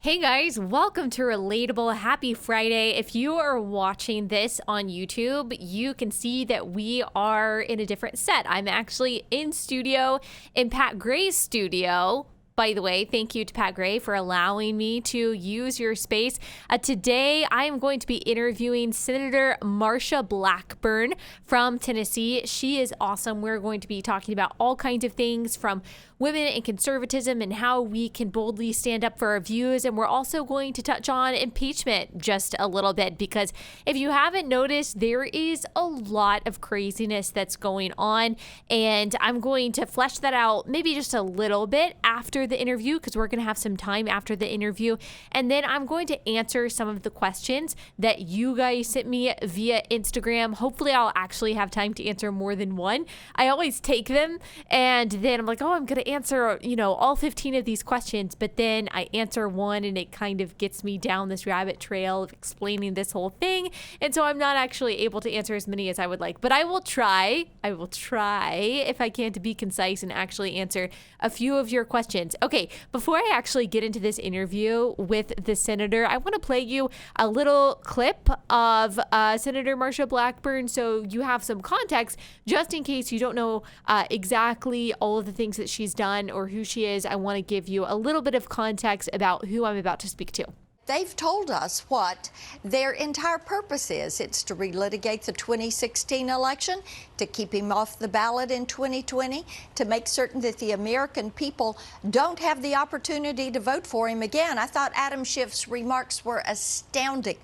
Hey guys, welcome to Relatable. Happy Friday. If you are watching this on YouTube, you can see that we are in a different set. I'm actually in studio in Pat Gray's studio. By the way, thank you to Pat Gray for allowing me to use your space. Today, I am going to be interviewing Senator Marsha Blackburn from Tennessee. She is awesome. We're going to be talking about all kinds of things from women and conservatism and how we can boldly stand up for our views. And we're also going to touch on impeachment just a little bit, because if you haven't noticed, there is a lot of craziness that's going on. And I'm going to flesh that out maybe just a little bit after the interview, because we're going to have some time after the interview. And then I'm going to answer some of the questions that you guys sent me via Instagram. Hopefully I'll actually have time to answer more than one. I always take them and then I'm like, oh, I'm going to answer, all 15 of these questions. But then I answer one and it kind of gets me down this rabbit trail of explaining this whole thing. And so I'm not actually able to answer as many as I would like, but I will try if I can to be concise and actually answer a few of your questions. Okay, before I actually get into this interview with the senator, I want to play you a little clip of Senator Marsha Blackburn so you have some context, just in case you don't know exactly all of the things that she's done or who she is. I want to give you a little bit of context about who I'm about to speak to. They've told us what their entire purpose is. It's to relitigate the 2016 election, to keep him off the ballot in 2020, to make certain that the American people don't have the opportunity to vote for him again. I thought Adam Schiff's remarks were astounding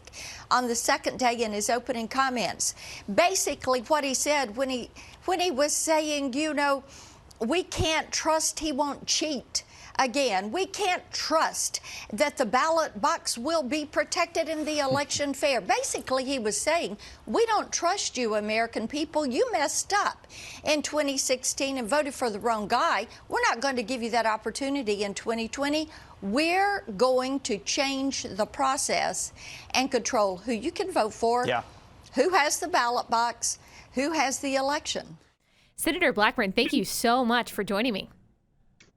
on the second day in his opening comments. Basically, what he said when he was saying, we can't trust he won't cheat. Again, we can't trust that the ballot box will be protected in the election fair. Basically, he was saying, we don't trust you, American people. You messed up in 2016 and voted for the wrong guy. We're not going to give you that opportunity in 2020. We're going to change the process and control who you can vote for, who has the ballot box, who has the election. Senator Blackburn, thank you so much for joining me.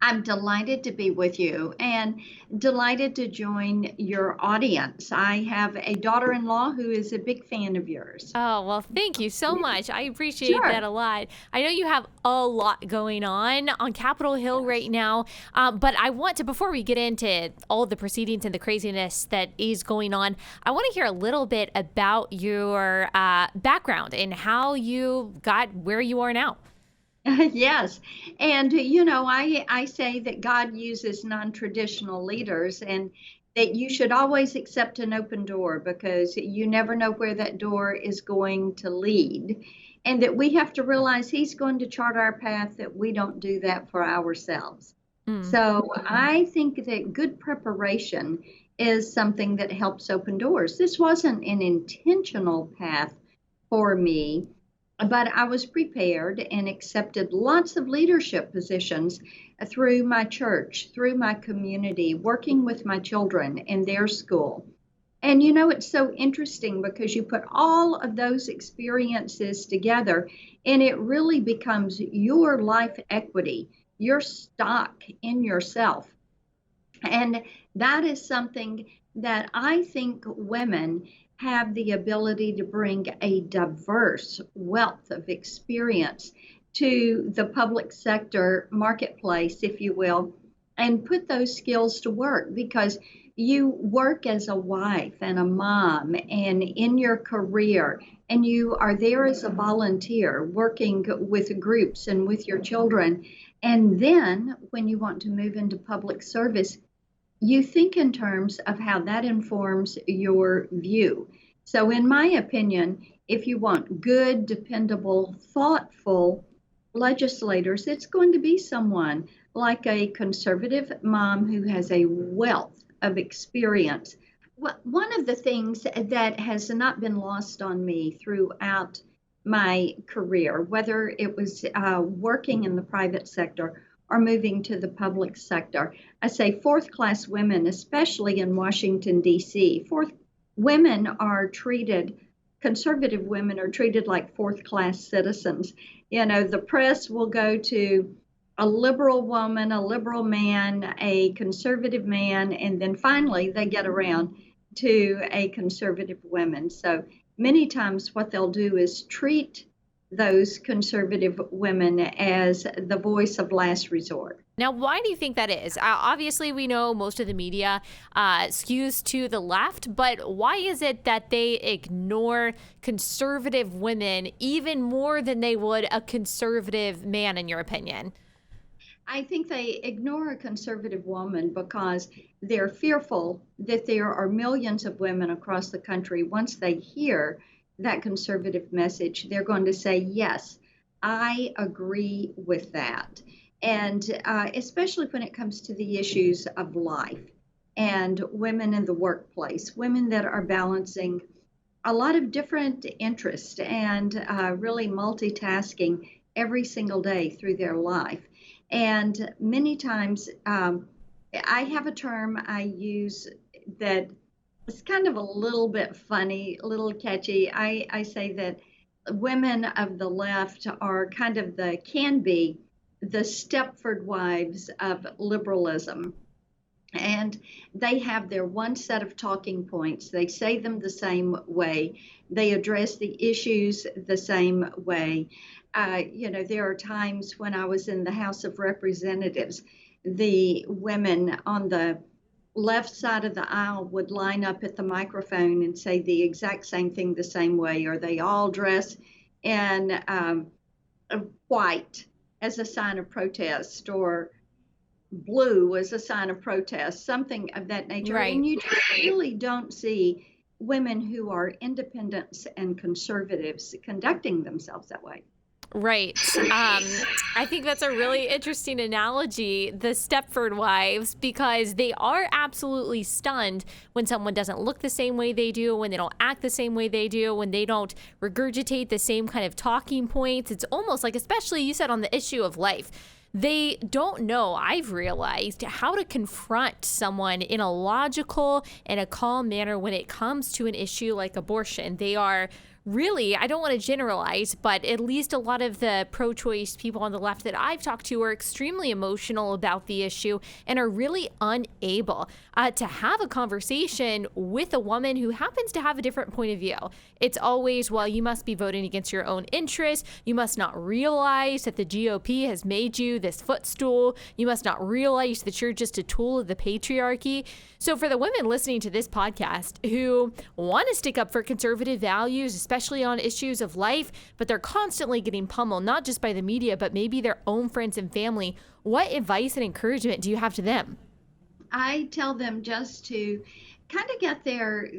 I'm delighted to be with you and delighted to join your audience. I have a daughter-in-law who is a big fan of yours. Oh, well, thank you so much. I appreciate that a lot. I know you have a lot going on Capitol Hill right now, but I want to, before we get into all the proceedings and the craziness that is going on, I want to hear a little bit about your background and how you got where you are now. Yes. And, I say that God uses non-traditional leaders and that you should always accept an open door because you never know where that door is going to lead. And that we have to realize he's going to chart our path, that we don't do that for ourselves. So I think that good preparation is something that helps open doors. This wasn't an intentional path for me, but I was prepared and accepted lots of leadership positions through my church, through my community, working with my children in their school. And it's so interesting because you put all of those experiences together and it really becomes your life equity, your stock in yourself. And that is something that I think women have the ability to bring a diverse wealth of experience to the public sector marketplace, if you will, and put those skills to work because you work as a wife and a mom and in your career, and you are there as a volunteer working with groups and with your children. And then when you want to move into public service, you think in terms of how that informs your view. So in my opinion, if you want good, dependable, thoughtful legislators, it's going to be someone like a conservative mom who has a wealth of experience. One of the things that has not been lost on me throughout my career, whether it was working in the private sector or moving to the public sector. I say fourth-class women, especially in Washington, D.C. Conservative women are treated like fourth-class citizens. The press will go to a liberal woman, a liberal man, a conservative man, and then finally they get around to a conservative woman. So many times what they'll do is treat those conservative women as the voice of last resort. Now, why do you think that is? Obviously, we know most of the media skews to the left, but why is it that they ignore conservative women even more than they would a conservative man, in your opinion? I think they ignore a conservative woman because they're fearful that there are millions of women across the country. Once they hear that conservative message, they're going to say, yes, I agree with that. And especially when it comes to the issues of life and women in the workplace, women that are balancing a lot of different interests and really multitasking every single day through their life. And many times, I have a term I use that is kind of a little bit funny, a little catchy. I say that women of the left are kind of can be the Stepford wives of liberalism. And they have their one set of talking points. They say them the same way. They address the issues the same way. There are times when I was in the House of Representatives, the women on the left side of the aisle would line up at the microphone and say the exact same thing the same way, or they all dress in white as a sign of protest, or blue as a sign of protest, something of that nature. Right. And you just really don't see women who are independents and conservatives conducting themselves that way. Right. I think that's a really interesting analogy, the Stepford wives, because they are absolutely stunned when someone doesn't look the same way they do, when they don't act the same way they do, when they don't regurgitate the same kind of talking points. It's almost like, especially you said on the issue of life, they don't know, I've realized, how to confront someone in a logical and a calm manner when it comes to an issue like abortion. They are really, I don't want to generalize, but at least a lot of the pro-choice people on the left that I've talked to are extremely emotional about the issue and are really unable to have a conversation with a woman who happens to have a different point of view. It's always, well, you must be voting against your own interests. You must not realize that the GOP has made you this footstool. You must not realize that you're just a tool of the patriarchy. So for the women listening to this podcast who want to stick up for conservative values, especially on issues of life, but they're constantly getting pummeled, not just by the media, but maybe their own friends and family, what advice and encouragement do you have to them? I tell them just to kind of get there,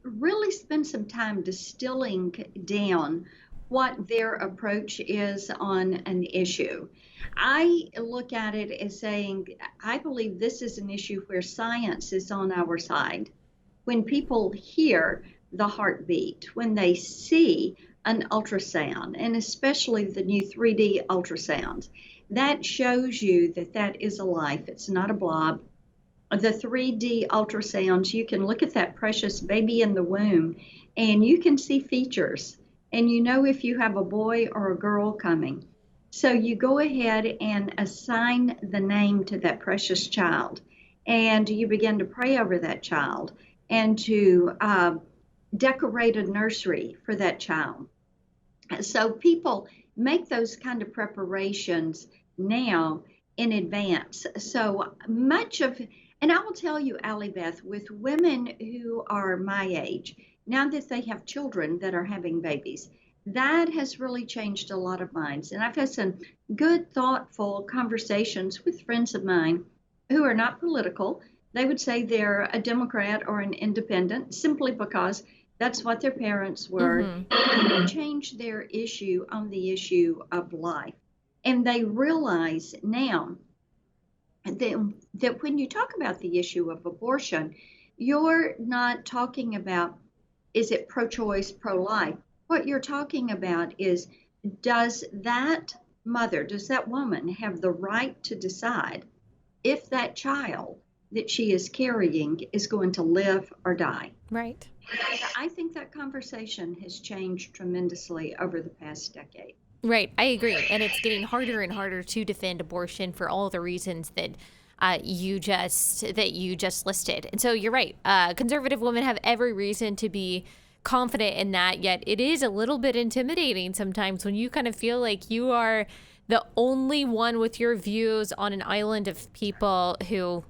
really spend some time distilling down what their approach is on an issue. I look at it as saying, I believe this is an issue where science is on our side. When people hear the heartbeat, when they see an ultrasound, and especially the new 3D ultrasounds, that shows you that that is a life. It's not a blob. The 3D ultrasounds, you can look at that precious baby in the womb and you can see features, and you know if you have a boy or a girl coming. So you go ahead and assign the name to that precious child, and you begin to pray over that child and to decorate a nursery for that child. So people make those kind of preparations now in advance. So much of, and I will tell you, Allie, Beth, with women who are my age, now that they have children that are having babies, that has really changed a lot of minds. And I've had some good, thoughtful conversations with friends of mine who are not political. They would say they're a Democrat or an independent simply because that's what their parents were. Mm-hmm. They changed their issue on the issue of life. And they realize now that when you talk about the issue of abortion, you're not talking about, is it pro-choice, pro-life? What you're talking about is, does that mother, does that woman have the right to decide if that child that she is carrying is going to live or die? Right. I think that conversation has changed tremendously over the past decade. Right, I agree, and it's getting harder and harder to defend abortion for all the reasons that you just listed. And so you're right. Conservative women have every reason to be confident in that. Yet it is a little bit intimidating sometimes when you kind of feel like you are the only one with your views on an island of people who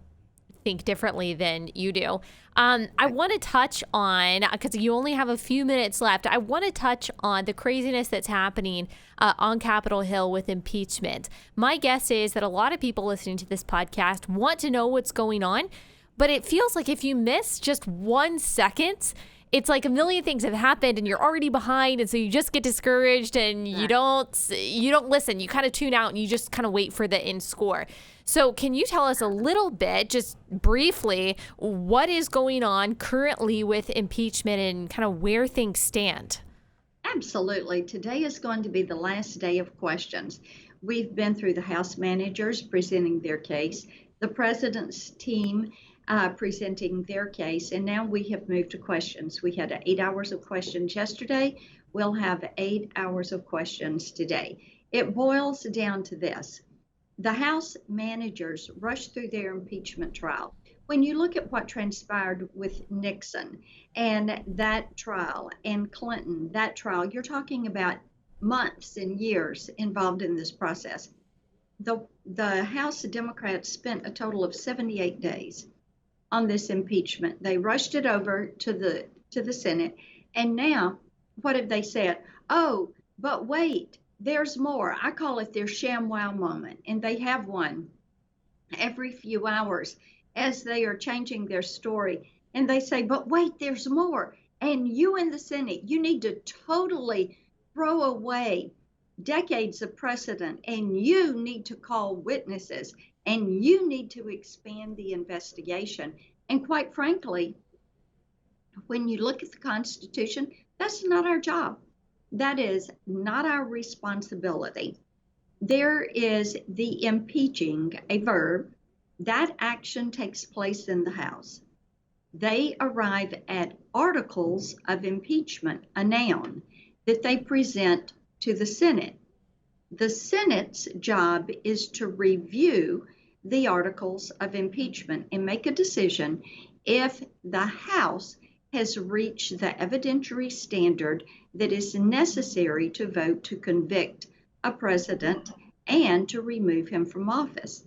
think differently than you do. I want to touch on, because you only have a few minutes left, I want to touch on the craziness that's happening on Capitol Hill with impeachment. My guess is that a lot of people listening to this podcast want to know what's going on, but it feels like if you miss just 1 second, it's like a million things have happened and you're already behind, and so you just get discouraged and you don't listen. You kind of tune out and you just kind of wait for the end score. So can you tell us a little bit, just briefly, what is going on currently with impeachment and kind of where things stand? Absolutely. Today is going to be the last day of questions. We've been through the House managers presenting their case, the president's team presenting their case, and now we have moved to questions. We had 8 hours of questions yesterday. We'll have 8 hours of questions today. It boils down to this. The House managers rushed through their impeachment trial. When you look at what transpired with Nixon and that trial and Clinton, that trial, you're talking about months and years involved in this process. The House Democrats spent a total of 78 days on this impeachment. They rushed it over to the Senate, and now what have they said? Oh, but wait, there's more. I call it their ShamWow moment, and they have one every few hours as they are changing their story. And they say, but wait, there's more. And you in the Senate, you need to totally throw away decades of precedent, and you need to call witnesses, and you need to expand the investigation. And quite frankly, when you look at the Constitution, that's not our job. That is not our responsibility. There is the impeaching, a verb. That action takes place in the House. They arrive at articles of impeachment, a noun, that they present to the Senate. The Senate's job is to review the articles of impeachment and make a decision if the House has reached the evidentiary standard that is necessary to vote to convict a president and to remove him from office.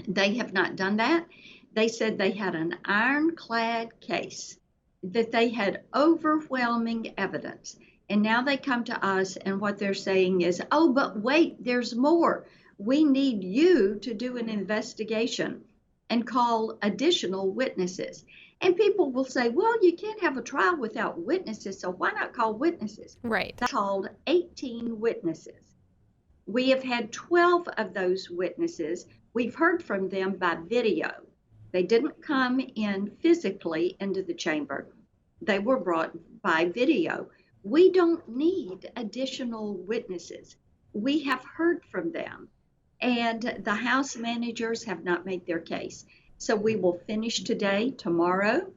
They have not done that. They said they had an ironclad case, that they had overwhelming evidence. And now they come to us, and what they're saying is, oh, but wait, there's more. We need you to do an investigation and call additional witnesses. And people will say, well, you can't have a trial without witnesses, so why not call witnesses? Right. They called 18 witnesses. We have had 12 of those witnesses. We've heard from them by video. They didn't come in physically into the chamber. They were brought by video. We don't need additional witnesses. We have heard from them, and the House managers have not made their case. So we will finish today. Tomorrow,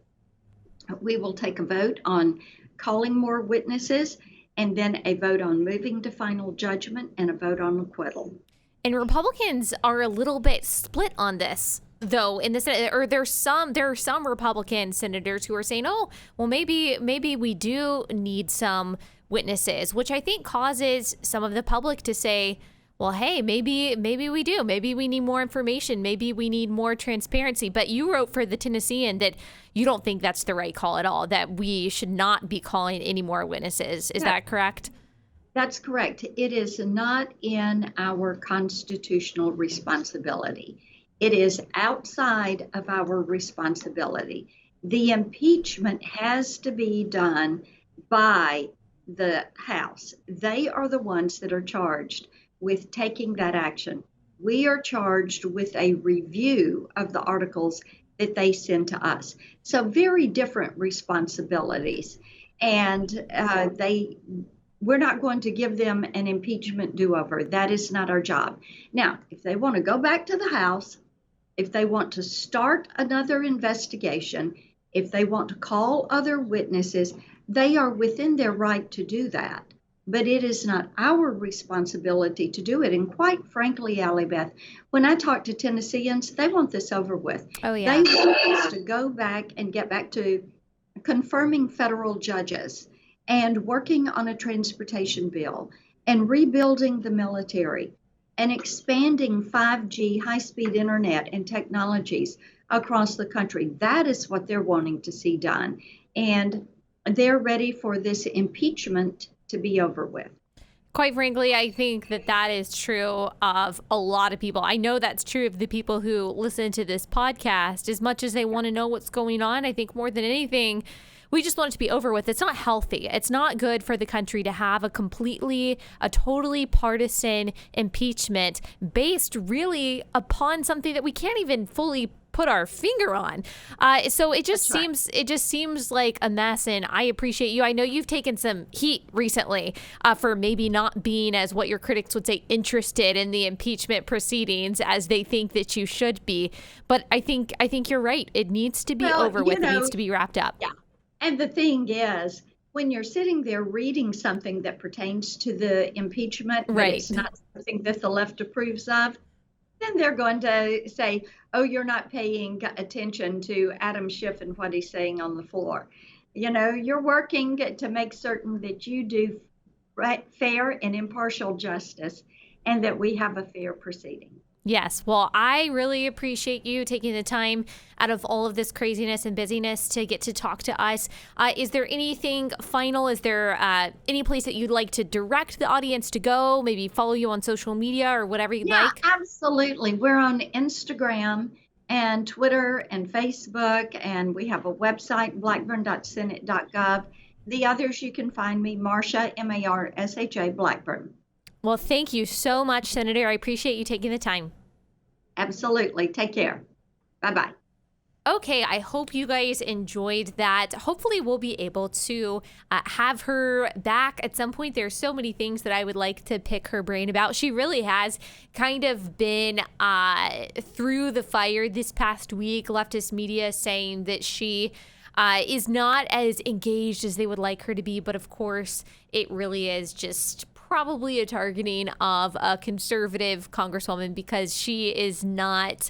we will take a vote on calling more witnesses, and then a vote on moving to final judgment and a vote on acquittal. And Republicans are a little bit split on this, though, in the Senate. Or there are some Republican senators who are saying, oh, well, maybe we do need some witnesses, which I think causes some of the public to say, well, hey, maybe we do. Maybe we need more information. Maybe we need more transparency. But you wrote for the Tennessean that you don't think that's the right call at all, that we should not be calling any more witnesses. Is that correct? That's correct. It is not in our constitutional responsibility. It is outside of our responsibility. The impeachment has to be done by the House. They are the ones that are charged with taking that action. We are charged with a review of the articles that they send to us. So very different responsibilities. And we're not going to give them an impeachment do-over. That is not our job. Now, if they want to go back to the House, if they want to start another investigation, if they want to call other witnesses, they are within their right to do that. but it is not our responsibility to do it. And quite frankly, Allie Beth, when I talk to Tennesseans, they want this over with. Oh, yeah. They want us to go back and get back to confirming federal judges and working on a transportation bill and rebuilding the military and expanding 5G high-speed internet and technologies across the country. That is what they're wanting to see done. And they're ready for this impeachment to be over with. Quite frankly, I think that that is true of a lot of people. I know that's true of the people who listen to this podcast. As much as they want to know what's going on, I think more than anything, we just want it to be over with. It's not healthy. It's not good for the country to have a totally partisan impeachment based really upon something that we can't even fully put our finger on. So it just seems like a mess, and I appreciate you. I know you've taken some heat recently for maybe not being, as what your critics would say, interested in the impeachment proceedings as they think that you should be. But I think you're right. It needs to be over with. It needs to be wrapped up. Yeah. And the thing is, when you're sitting there reading something that pertains to the impeachment, but it's not something that the left approves of, then they're going to say, oh, you're not paying attention to Adam Schiff and what he's saying on the floor. You know, you're working to make certain that you do fair and impartial justice and that we have a fair proceeding. Yes. Well, I really appreciate you taking the time out of all of this craziness and busyness to get to talk to us. Is there anything final? Is there any place that you'd like to direct the audience to go? Maybe follow you on social media or whatever you'd like? Yeah, absolutely. We're on Instagram and Twitter and Facebook, and we have a website, blackburn.senate.gov. The others, you can find me, Marsha, Marsha Blackburn. Well, thank you so much, Senator. I appreciate you taking the time. Absolutely. Take care. Bye-bye. Okay, I hope you guys enjoyed that. Hopefully we'll be able to have her back at some point. There's so many things that I would like to pick her brain about. She really has kind of been through the fire this past week. Leftist media saying that she is not as engaged as they would like her to be. But of course, it really is just probably a targeting of a conservative congresswoman because she is not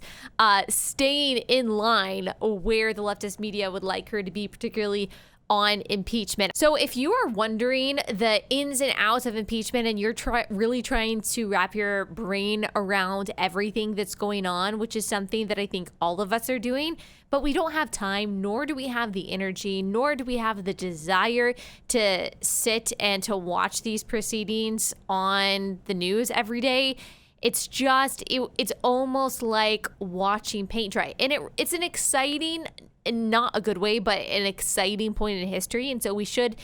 staying in line where the leftist media would like her to be, particularly on impeachment. So if you are wondering the ins and outs of impeachment and you're really trying to wrap your brain around everything that's going on, which is something that I think all of us are doing, but we don't have time, nor do we have the energy, nor do we have the desire to sit and to watch these proceedings on the news every day. It's just, it's almost like watching paint dry. And it's an exciting, and not a good way, but an exciting point in history. And so we should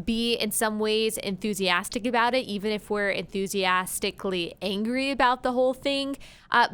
be in some ways enthusiastic about it, even if we're enthusiastically angry about the whole thing.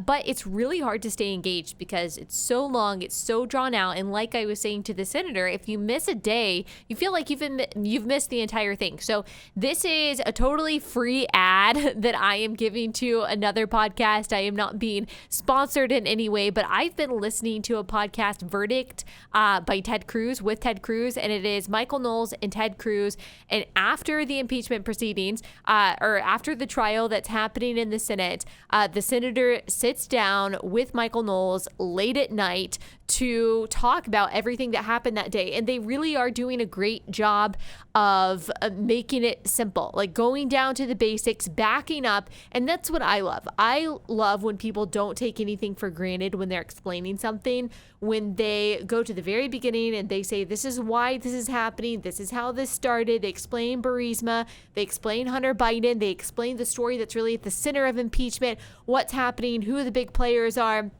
But it's really hard to stay engaged because it's so long, it's so drawn out. And like I was saying to the senator, if you miss a day, you feel like you've missed the entire thing. So this is a totally free ad that I am giving to another podcast. I am not being sponsored in any way, but I've been listening to a podcast, Verdict, by Ted Cruz, with Ted Cruz, and it is Michael Knowles and Ted Cruz. And after the impeachment proceedings, or after the trial that's happening in the Senate, the senator sits down with Michael Knowles late at night to talk about everything that happened that day. And they really are doing a great job of making it simple, like going down to the basics, backing up. And that's what I love. I love when people don't take anything for granted when they're explaining something, when they go to the very beginning and they say, this is why this is happening. This is how this started. They explain Burisma. They explain Hunter Biden. They explain the story that's really at the center of impeachment, what's happening, who the big players are,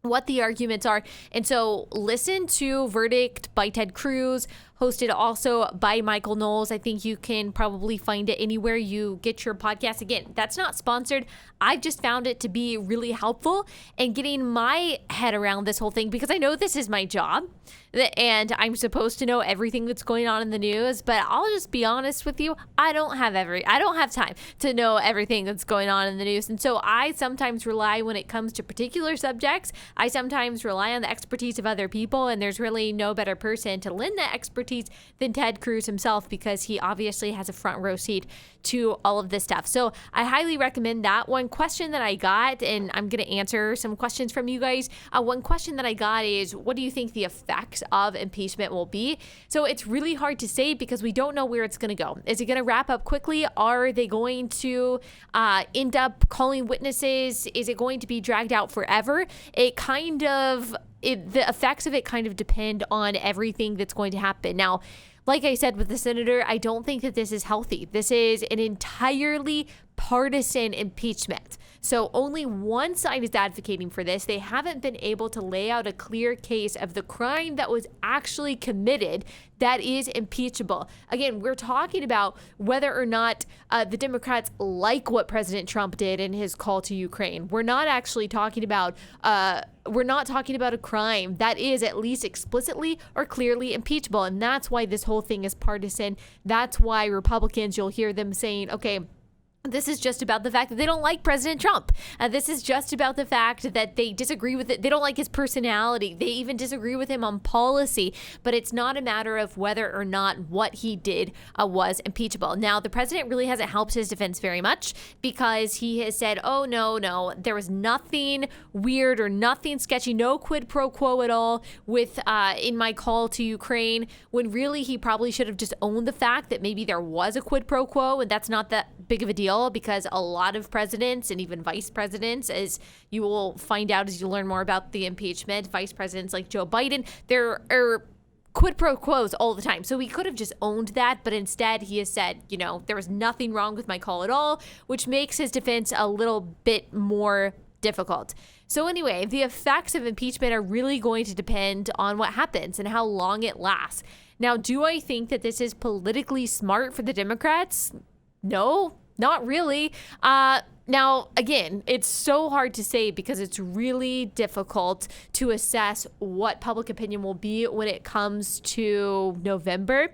what the arguments are. And so listen to Verdict by Ted Cruz, hosted also by Michael Knowles. I think you can probably find it anywhere you get your podcast. Again, that's not sponsored. I've just found it to be really helpful in getting my head around this whole thing because I know this is my job and I'm supposed to know everything that's going on in the news, but I'll just be honest with you. I don't have time to know everything that's going on in the news. And so I sometimes rely, when it comes to particular subjects, I sometimes rely on the expertise of other people, and there's really no better person to lend that expertise expertise than Ted Cruz himself, because he obviously has a front row seat to all of this stuff. So I highly recommend that. One question that I got, and I'm going to answer some questions from you guys. One question that I got is, what do you think the effects of impeachment will be? So it's really hard to say because we don't know where it's going to go. Is it going to wrap up quickly? Are they going to end up calling witnesses? Is it going to be dragged out forever? The effects of it kind of depend on everything that's going to happen. Now, like I said with the senator, I don't think that this is healthy. This is an entirely partisan impeachment. So only one side is advocating for this. They haven't been able to lay out a clear case of the crime that was actually committed that is impeachable. Again, we're talking about whether or not the Democrats like what President Trump did in his call to Ukraine. We're not actually talking about a crime that is at least explicitly or clearly impeachable. And that's why this whole thing is partisan. That's why Republicans, you'll hear them saying, okay, this is just about the fact that they don't like President Trump. This is just about the fact that they disagree with it. They don't like his personality. They even disagree with him on policy. But it's not a matter of whether or not what he did was impeachable. Now, the president really hasn't helped his defense very much, because he has said, oh, no, there was nothing weird or nothing sketchy, no quid pro quo at all with in my call to Ukraine, when really he probably should have just owned the fact that maybe there was a quid pro quo, and that's not that big of a deal, because a lot of presidents and even vice presidents, as you will find out as you learn more about the impeachment, vice presidents like Joe Biden, there are quid pro quos all the time. So he could have just owned that, but instead he has said, there was nothing wrong with my call at all, which makes his defense a little bit more difficult. So anyway, the effects of impeachment are really going to depend on what happens and how long it lasts. Now, do I think that this is politically smart for the Democrats? No, not really. Now, again, it's so hard to say because it's really difficult to assess what public opinion will be when it comes to November.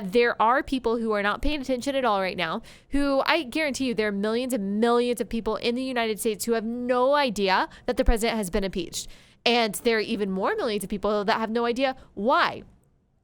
There are people who are not paying attention at all right now, who I guarantee you there are millions and millions of people in the United States who have no idea that the president has been impeached. And there are even more millions of people that have no idea why.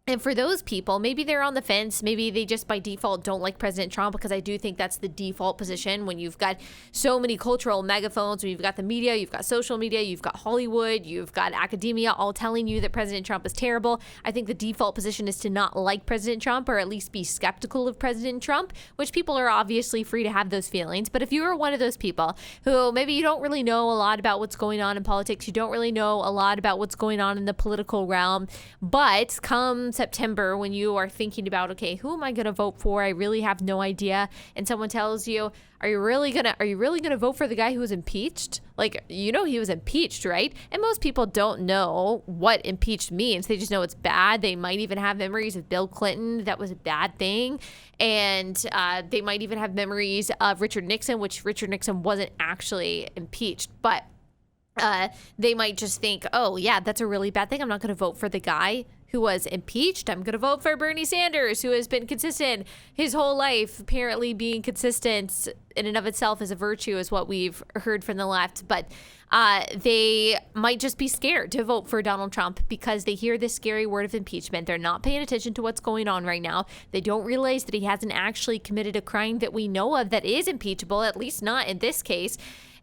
And for those people, maybe they're on the fence. Maybe they just by default don't like President Trump, because I do think that's the default position when you've got so many cultural megaphones, when you've got the media, you've got social media, you've got Hollywood, you've got academia all telling you that President Trump is terrible. I think the default position is to not like President Trump, or at least be skeptical of President Trump, which people are obviously free to have those feelings. But if you are one of those people who maybe you don't really know a lot about what's going on in politics, you don't really know a lot about what's going on in the political realm, but come September, when you are thinking about, okay, who am I going to vote for? I really have no idea. And someone tells you, are you really going to vote for the guy who was impeached? Like, he was impeached, right? And most people don't know what impeached means. They just know it's bad. They might even have memories of Bill Clinton. That was a bad thing. And they might even have memories of Richard Nixon, which Richard Nixon wasn't actually impeached. But they might just think, oh, yeah, that's a really bad thing. I'm not going to vote for the guy who was impeached. I'm going to vote for Bernie Sanders, who has been consistent his whole life. Apparently being consistent in and of itself is a virtue, is what we've heard from the left. But they might just be scared to vote for Donald Trump because they hear this scary word of impeachment. They're not paying attention to what's going on right now. They don't realize that he hasn't actually committed a crime that we know of that is impeachable, at least not in this case.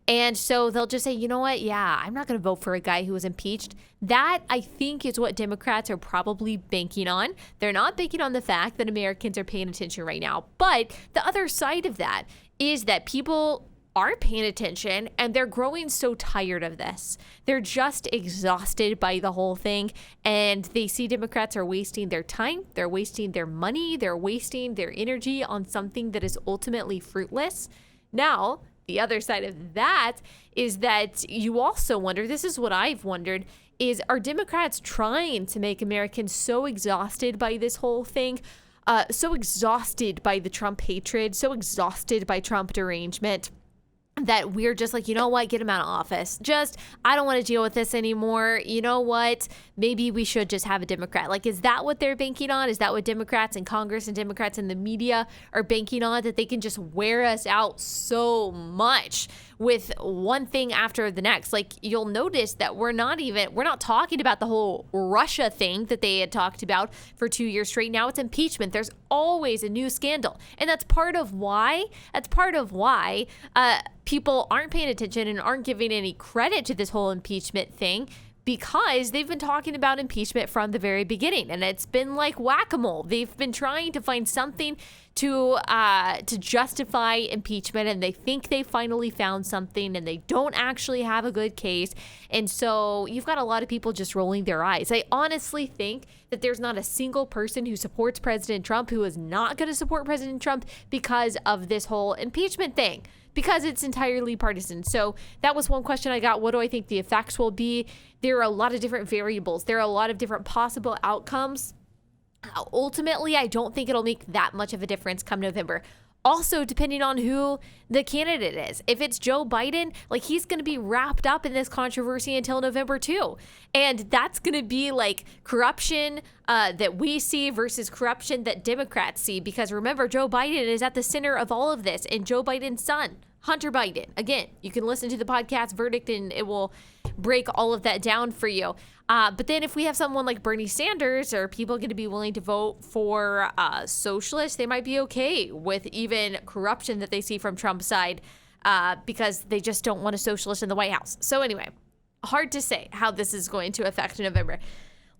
And so they'll just say, you know what? Yeah, I'm not going to vote for a guy who was impeached. That, I think, is what Democrats are probably banking on. They're not banking on the fact that Americans are paying attention right now. But the other side of that is that people are paying attention and they're growing so tired of this. They're just exhausted by the whole thing. And they see Democrats are wasting their time. They're wasting their money. They're wasting their energy on something that is ultimately fruitless. Now, the other side of that is that you also wonder, this is what I've wondered, is are Democrats trying to make Americans so exhausted by this whole thing, so exhausted by the Trump hatred, so exhausted by Trump derangement, that we're just like, you know what, get him out of office. I don't want to deal with this anymore. You know what? Maybe we should just have a Democrat. Like, is that what they're banking on? Is that what Democrats in Congress and Democrats in the media are banking on? That they can just wear us out so much with one thing after the next. Like, you'll notice that we're not talking about the whole Russia thing that they had talked about for 2 years straight. Now it's impeachment. There's always a new scandal. And that's part of why people aren't paying attention and aren't giving any credit to this whole impeachment thing, because they've been talking about impeachment from the very beginning, and it's been like whack-a-mole. They've been trying to find something to justify impeachment, and they think they finally found something, and they don't actually have a good case. And so you've got a lot of people just rolling their eyes. I honestly think that there's not a single person who supports President Trump who is not going to support President Trump because of this whole impeachment thing, because it's entirely partisan. So that was one question I got. What do I think the effects will be? There are a lot of different variables. There are a lot of different possible outcomes. Ultimately, I don't think it'll make that much of a difference come November. Also, depending on who the candidate is. If it's Joe Biden, like, he's going to be wrapped up in this controversy until November too. And that's going to be like corruption that we see versus corruption that Democrats see. Because remember, Joe Biden is at the center of all of this. And Joe Biden's son, Hunter Biden. Again, you can listen to the podcast Verdict and it will break all of that down for you. But then if we have someone like Bernie Sanders, are people going to be willing to vote for socialists? They might be okay with even corruption that they see from Trump's side because they just don't want a socialist in the White House. So anyway, hard to say how this is going to affect November.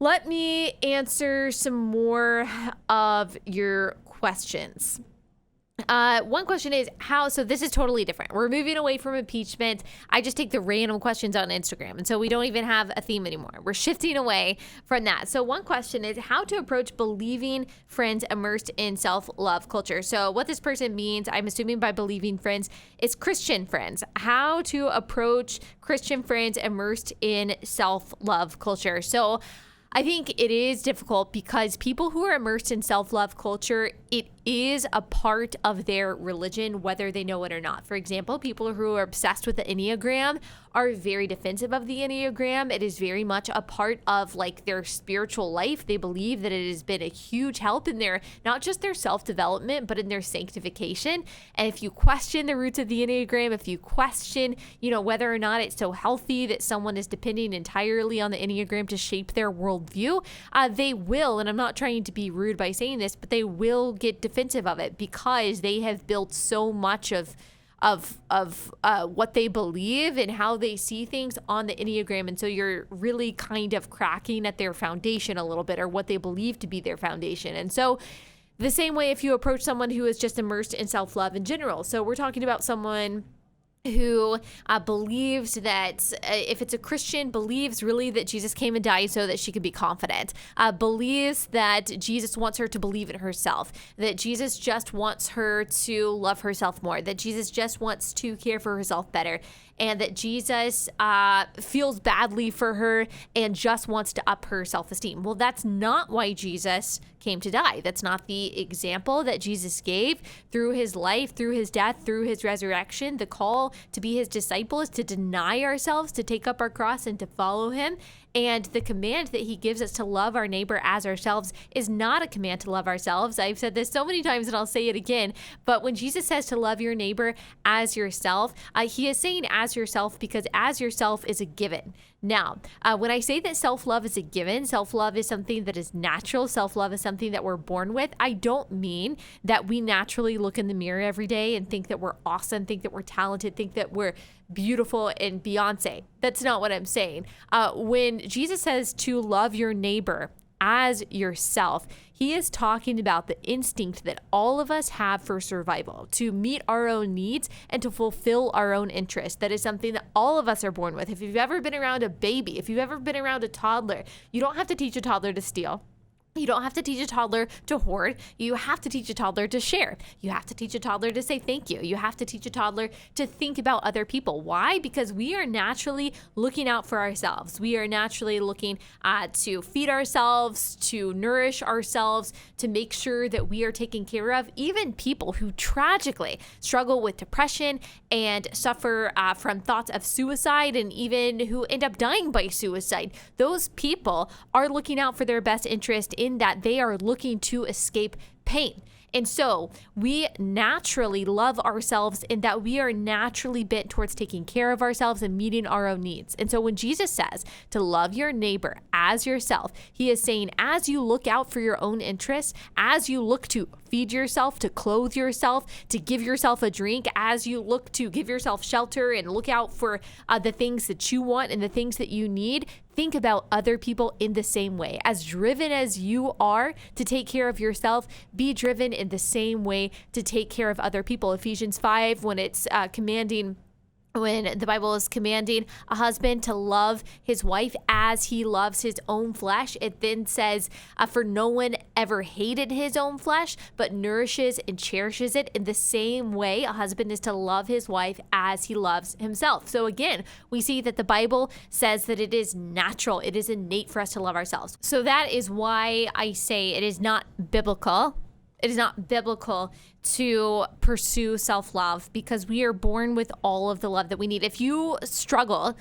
Let me answer some more of your questions. One question is so this is totally different. We're moving away from impeachment. I just take the random questions on Instagram. And so we don't even have a theme anymore. We're shifting away from that. So one question is how to approach believing friends immersed in self-love culture. So what this person means, I'm assuming by believing friends, is Christian friends. How to approach Christian friends immersed in self-love culture. So I think it is difficult because people who are immersed in self-love culture, it is a part of their religion, whether they know it or not. For example, people who are obsessed with the Enneagram are very defensive of the Enneagram. It is very much a part of like their spiritual life. They believe that it has been a huge help in their, not just their self-development, but in their sanctification. And if you question the roots of the Enneagram, if you question, whether or not it's so healthy that someone is depending entirely on the Enneagram to shape their worldview, they will, and I'm not trying to be rude by saying this, but they will get defensive of it because they have built so much of what they believe and how they see things on the Enneagram. And so you're really kind of cracking at their foundation a little bit, or what they believe to be their foundation. And so the same way if you approach someone who is just immersed in self-love in general. So we're talking about someone who believes that if it's a Christian, believes really that Jesus came and died so that she could be confident, believes that Jesus wants her to believe in herself, that Jesus just wants her to love herself more, that Jesus just wants to care for herself better, and that Jesus feels badly for her and just wants to up her self-esteem. Well, that's not why Jesus came to die. That's not the example that Jesus gave through his life, through his death, through his resurrection. The call to be his disciple is to deny ourselves, to take up our cross and to follow him. And the command that he gives us to love our neighbor as ourselves is not a command to love ourselves. I've said this so many times and I'll say it again. But when Jesus says to love your neighbor as yourself, he is saying as yourself because as yourself is a given. Now, when I say that self-love is a given, self-love is something that is natural, self-love is something that we're born with, I don't mean that we naturally look in the mirror every day and think that we're awesome, think that we're talented, think that we're beautiful and Beyonce. That's not what I'm saying. When Jesus says to love your neighbor as yourself, he is talking about the instinct that all of us have for survival, to meet our own needs and to fulfill our own interests. That is something that all of us are born with. If you've ever been around a baby, if you've ever been around a toddler, you don't have to teach a toddler to steal. You don't have to teach a toddler to hoard. You have to teach a toddler to share. You have to teach a toddler to say thank you. You have to teach a toddler to think about other people. Why? Because we are naturally looking out for ourselves. We are naturally looking to feed ourselves, to nourish ourselves, to make sure that we are taken care of. Even people who tragically struggle with depression and suffer from thoughts of suicide, and even who end up dying by suicide, those people are looking out for their best interest in that they are looking to escape pain. And so we naturally love ourselves in that we are naturally bent towards taking care of ourselves and meeting our own needs. And so when Jesus says to love your neighbor as yourself, he is saying, as you look out for your own interests, as you look to feed yourself, to clothe yourself, to give yourself a drink, as you look to give yourself shelter and look out for the things that you want and the things that you need, think about other people in the same way. As driven as you are to take care of yourself, be driven in the same way to take care of other people. Ephesians 5, when it's when the Bible is commanding a husband to love his wife as he loves his own flesh, it then says, for no one ever hated his own flesh, but nourishes and cherishes it. In the same way, a husband is to love his wife as he loves himself. So again, we see that the Bible says that it is natural, it is innate for us to love ourselves. So that is why I say it is not biblical. It is not biblical to pursue self-love, because we are born with all of the love that we need. If you struggle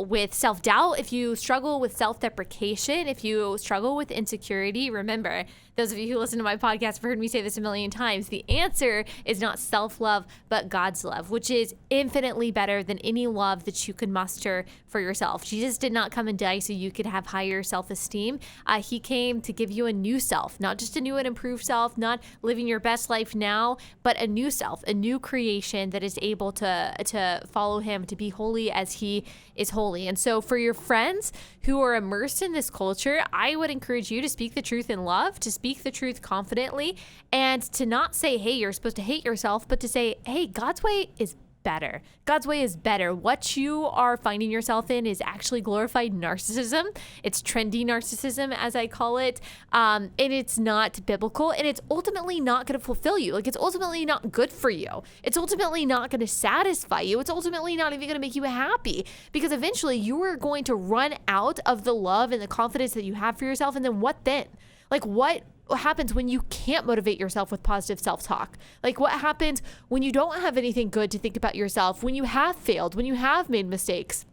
with self-doubt, if you struggle with self-deprecation, if you struggle with insecurity, remember, those of you who listen to my podcast have heard me say this a million times. The answer is not self-love, but God's love, which is infinitely better than any love that you could muster for yourself. Jesus did not come and die so you could have higher self-esteem. He came to give you a new self, not just a new and improved self, not living your best life now, but a new self, a new creation that is able to follow him, to be holy as he is holy. And so for your friends who are immersed in this culture, I would encourage you to speak the truth in love, to speak the truth confidently, and to not say, hey, you're supposed to hate yourself, but to say, hey, God's way is better. God's way is better. What you are finding yourself in is actually glorified narcissism. It's trendy narcissism, as I call it. And it's not biblical, and it's ultimately not going to fulfill you. Like, it's ultimately not good for you. It's ultimately not going to satisfy you. It's ultimately not even going to make you happy, because eventually you are going to run out of the love and the confidence that you have for yourself. And then what then? Like, what happens when you can't motivate yourself with positive self-talk? Like, what happens when you don't have anything good to think about yourself, when you have failed, when you have made mistakes,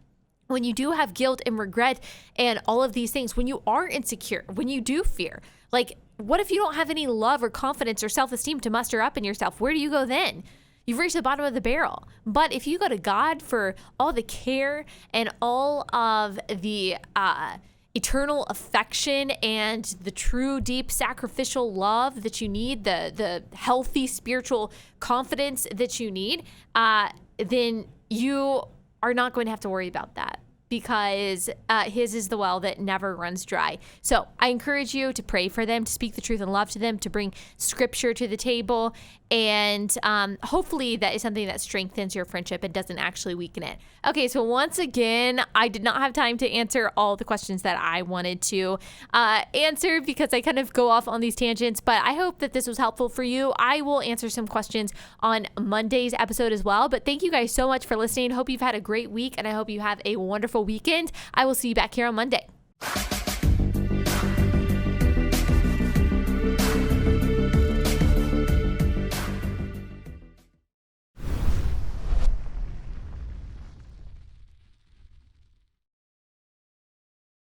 when you do have guilt and regret and all of these things, when you are insecure, when you do fear? Like, what if you don't have any love or confidence or self-esteem to muster up in yourself? Where do you go then? You've reached the bottom of the barrel. But if you go to God for all the care and all of the eternal affection and the true deep sacrificial love that you need, the healthy spiritual confidence that you need, then you are not going to have to worry about that, because his is the well that never runs dry. So I encourage you to pray for them, to speak the truth and love to them, to bring scripture to the table. And hopefully that is something that strengthens your friendship and doesn't actually weaken it. Okay, so once again, I did not have time to answer all the questions that I wanted to answer, because I kind of go off on these tangents, but I hope that this was helpful for you. I will answer some questions on Monday's episode as well. But thank you guys so much for listening. Hope you've had a great week, and I hope you have a wonderful weekend. I will see you back here on Monday.